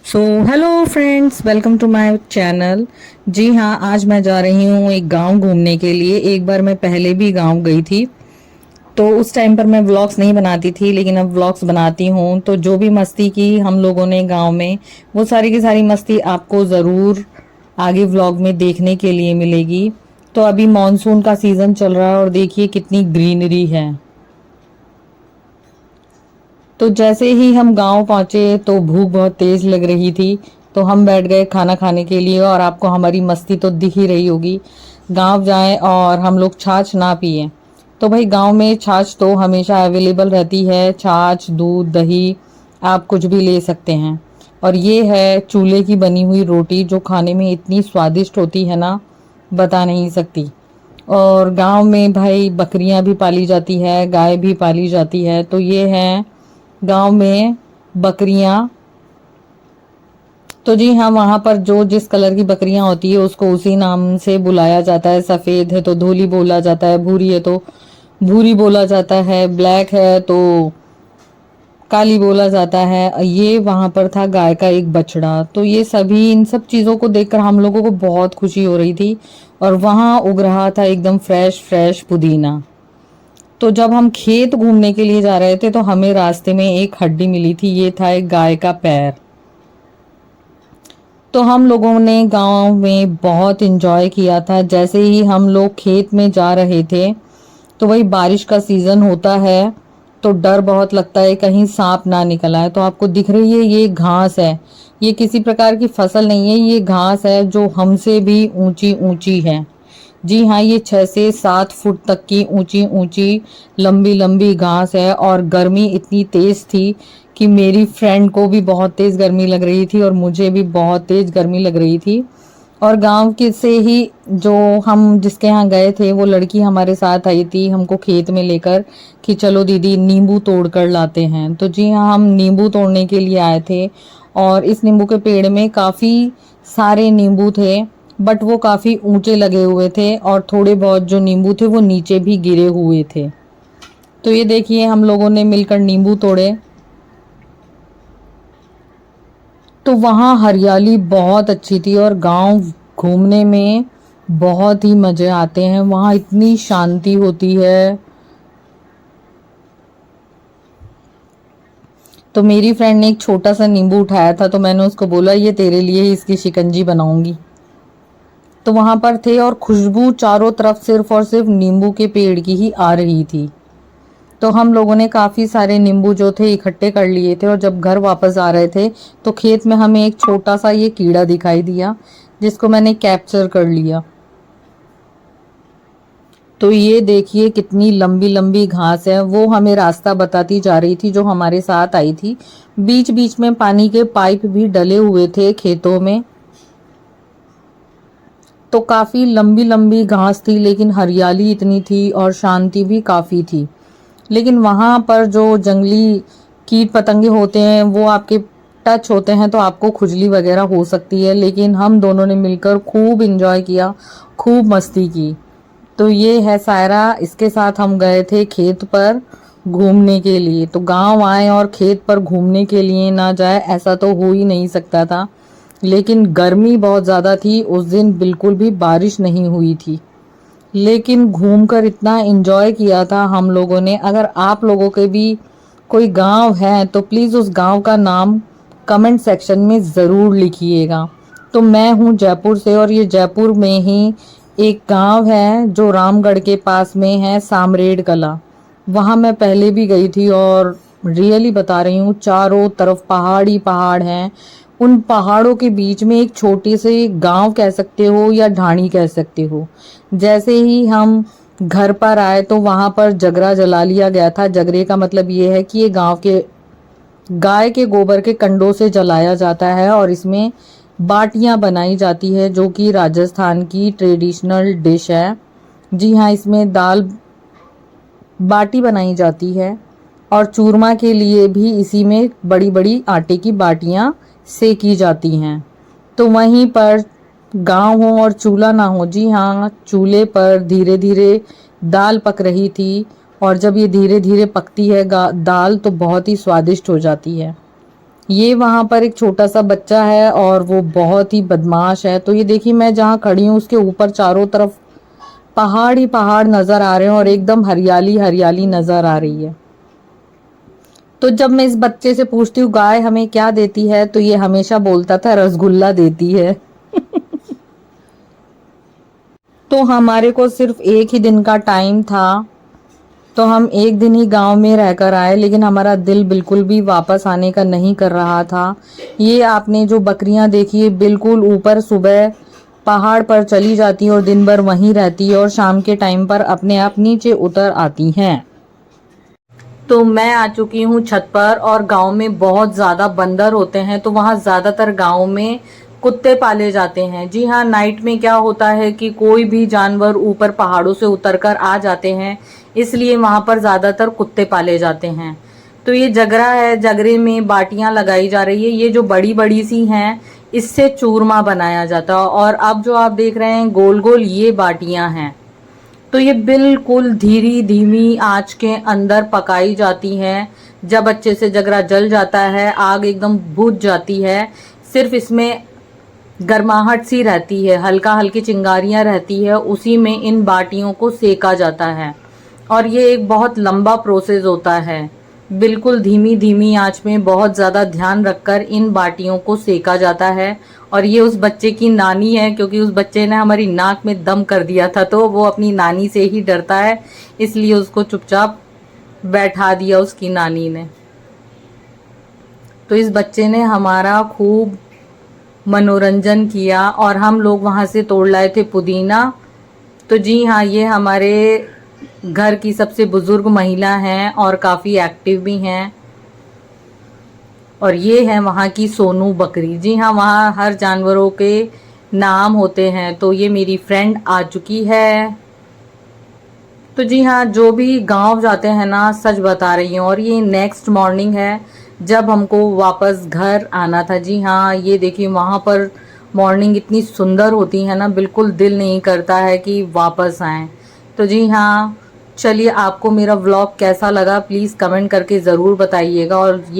So hello friends, welcome to my channel. जी हाँ, आज मैं जा रही हूँ एक गांव घूमने के लिए। एक बार मैं पहले भी गांव गई थी, तो उस टाइम पर मैं व्लॉग्स नहीं बनाती थी, लेकिन अब व्लॉग्स बनाती हूँ। तो जो भी मस्ती की हम लोगों ने गांव में, वो सारी की सारी मस्ती आपको ज़रूर आगे व्लॉग में देखने के लिए मिलेगी। तो अभी मॉनसून का सीज़न चल रहा है और देखिए कितनी ग्रीनरी है। तो जैसे ही हम गांव पहुंचे तो भूख बहुत तेज लग रही थी, तो हम बैठ गए खाना खाने के लिए। और आपको हमारी मस्ती तो दिख ही रही होगी। गांव जाएं और हम लोग छाछ ना पिए, तो भाई गांव में छाछ तो हमेशा अवेलेबल रहती है। छाछ, दूध, दही, आप कुछ भी ले सकते हैं। और ये है चूल्हे की बनी हुई रोटी, जो खाने में इतनी स्वादिष्ट होती है ना, बता नहीं सकती। और गांव में भाई बकरियां भी पाली जाती है, गाय भी पाली जाती है। तो ये है गांव में बकरियां। तो जी हाँ, वहां पर जो जिस कलर की बकरियां होती है उसको उसी नाम से बुलाया जाता है। सफेद है तो धोली बोला जाता है, भूरी है तो भूरी बोला जाता है, ब्लैक है तो काली बोला जाता है। ये वहां पर था गाय का एक बछड़ा। तो ये सभी इन सब चीजों को देखकर हम लोगों को बहुत खुशी हो रही थी। और वहां उग रहा था एकदम फ्रेश फ्रेश पुदीना। तो जब हम खेत घूमने के लिए जा रहे थे तो हमें रास्ते में एक हड्डी मिली थी, ये था एक गाय का पैर। तो हम लोगों ने गांव में बहुत एंजॉय किया था। जैसे ही हम लोग खेत में जा रहे थे, तो वही बारिश का सीजन होता है, तो डर बहुत लगता है कहीं सांप ना निकल आए। तो आपको दिख रही है ये घास है, ये किसी प्रकार की फसल नहीं है, ये घास है जो हमसे भी ऊंची ऊंची है। जी हाँ, ये 6 से 7 फुट तक की ऊंची ऊंची लंबी लंबी घास है। और गर्मी इतनी तेज थी कि मेरी फ्रेंड को भी बहुत तेज गर्मी लग रही थी और मुझे भी बहुत तेज गर्मी लग रही थी। और गांव के से ही जो हम जिसके यहाँ गए थे, वो लड़की हमारे साथ आई थी हमको खेत में लेकर कि चलो दीदी नींबू तोड़ कर लाते हैं। तो जी हाँ, हम नींबू तोड़ने के लिए आए थे। और इस नींबू के पेड़ में काफी सारे नींबू थे, बट वो काफी ऊंचे लगे हुए थे और थोड़े बहुत जो नींबू थे वो नीचे भी गिरे हुए थे। तो ये देखिए, हम लोगों ने मिलकर नींबू तोड़े। तो वहाँ हरियाली बहुत अच्छी थी और गांव घूमने में बहुत ही मजे आते हैं। वहाँ इतनी शांति होती है। तो मेरी फ्रेंड ने एक छोटा सा नींबू उठाया था, तो मैंने उसको बोला ये तेरे लिए ही इसकी शिकंजी बनाऊंगी। तो वहां पर थे और खुशबू चारों तरफ सिर्फ और सिर्फ नींबू के पेड़ की ही आ रही थी। तो हम लोगों ने काफी सारे नींबू जो थे इकट्ठे कर लिए थे। और जब घर वापस आ रहे थे तो खेत में हमें एक छोटा सा ये कीड़ा दिखाई दिया, जिसको मैंने कैप्चर कर लिया। तो ये देखिए कितनी लंबी लंबी घास है। वो हमें रास्ता बताती जा रही थी, जो हमारे साथ आई थी। बीच बीच में पानी के पाइप भी डले हुए थे खेतों में। तो काफी लंबी लंबी घास थी, लेकिन हरियाली इतनी थी और शांति भी काफी थी। लेकिन वहां पर जो जंगली कीट पतंगे होते हैं, वो आपके टच होते हैं तो आपको खुजली वगैरह हो सकती है। लेकिन हम दोनों ने मिलकर खूब एंजॉय किया, खूब मस्ती की। तो ये है सायरा, इसके साथ हम गए थे खेत पर घूमने के लिए। तो गांव आए और खेत पर घूमने के लिए ना जाए, ऐसा तो हो ही नहीं सकता था। लेकिन गर्मी बहुत ज़्यादा थी उस दिन, बिल्कुल भी बारिश नहीं हुई थी। लेकिन घूमकर इतना एंजॉय किया था हम लोगों ने। अगर आप लोगों के भी कोई गांव है तो प्लीज़ उस गांव का नाम कमेंट सेक्शन में ज़रूर लिखिएगा। तो मैं हूँ जयपुर से, और ये जयपुर में ही एक गांव है जो रामगढ़ के पास में है, सामरेड कला। वहाँ मैं पहले भी गई थी और रियली बता रही हूँ, चारों तरफ पहाड़ ही पहाड़ हैं। उन पहाड़ों के बीच में एक छोटी सी गांव कह सकते हो या ढाणी कह सकते हो। जैसे ही हम घर पर आए तो वहां पर जगरा जला लिया गया था। जगरे का मतलब ये है कि ये गांव के गाय के गोबर के कंडों से जलाया जाता है। और इसमें बाटियां बनाई जाती है, जो कि राजस्थान की ट्रेडिशनल डिश है। जी हाँ, इसमें दाल बाटी बनाई जाती है। और चूरमा के लिए भी इसी में बड़ी बड़ी आटे की बाटियां सेकी जाती हैं। तो वहीं पर गांव हो और चूल्हा ना हो, जी हाँ, चूल्हे पर धीरे धीरे दाल पक रही थी। और जब ये धीरे धीरे पकती है दाल, तो बहुत ही स्वादिष्ट हो जाती है। ये वहां पर एक छोटा सा बच्चा है और वो बहुत ही बदमाश है। तो ये देखिए मैं जहाँ खड़ी हूँ उसके ऊपर चारों तरफ पहाड़ ही पहाड़ नजर आ रहे हैं और एकदम हरियाली हरियाली नजर आ रही है। तो जब मैं इस बच्चे से पूछती हूँ गाय हमें क्या देती है, तो ये हमेशा बोलता था रसगुल्ला देती है। तो हमारे को सिर्फ एक ही दिन का टाइम था, तो हम एक दिन ही गांव में रहकर आए, लेकिन हमारा दिल बिल्कुल भी वापस आने का नहीं कर रहा था। ये आपने जो बकरियां देखी है बिल्कुल ऊपर सुबह पहाड़ पर चली जाती है और दिन भर वहीं रहती है और शाम के टाइम पर अपने आप नीचे उतर आती हैं। तो मैं आ चुकी हूँ छत पर और गांव में बहुत ज़्यादा बंदर होते हैं, तो वहाँ ज़्यादातर गांव में कुत्ते पाले जाते हैं। जी हाँ, नाइट में क्या होता है कि कोई भी जानवर ऊपर पहाड़ों से उतरकर आ जाते हैं, इसलिए वहाँ पर ज़्यादातर कुत्ते पाले जाते हैं। तो ये जगरा है, जगरे में बाटियां लगाई जा रही है। ये जो बड़ी बड़ी सी हैं इससे चूरमा बनाया जाता है, और अब जो आप देख रहे हैं गोल गोल ये बाटियां हैं। तो ये बिल्कुल धीमी धीमी आंच के अंदर पकाई जाती हैं। जब अच्छे से जगरा जल जाता है, आग एकदम बुझ जाती है, सिर्फ इसमें गर्माहट सी रहती है, हल्का हल्की चिंगारियां रहती है, उसी में इन बाटियों को सेका जाता है। और ये एक बहुत लंबा प्रोसेस होता है। बिल्कुल धीमी धीमी आंच में बहुत ज़्यादा ध्यान रखकर इन बाटियों को सेका जाता है। और ये उस बच्चे की नानी है, क्योंकि उस बच्चे ने हमारी नाक में दम कर दिया था, तो वो अपनी नानी से ही डरता है, इसलिए उसको चुपचाप बैठा दिया उसकी नानी ने। तो इस बच्चे ने हमारा खूब मनोरंजन किया और हम लोग वहाँ से तोड़ लाए थे पुदीना। तो जी हाँ, ये हमारे घर की सबसे बुजुर्ग महिला हैं और काफ़ी एक्टिव भी हैं। और ये है वहाँ की सोनू बकरी। जी हाँ, वहाँ हर जानवरों के नाम होते हैं। तो ये मेरी फ्रेंड आ चुकी है। तो जी हाँ, जो भी गांव जाते हैं ना, सच बता रही हूँ। और ये नेक्स्ट मॉर्निंग है जब हमको वापस घर आना था। जी हाँ, ये देखिए वहाँ पर मॉर्निंग इतनी सुंदर होती है ना, बिल्कुल दिल नहीं करता है कि वापस आएं। तो जी हाँ, चलिए आपको मेरा व्लॉग कैसा लगा प्लीज़ कमेंट करके ज़रूर बताइएगा। और ये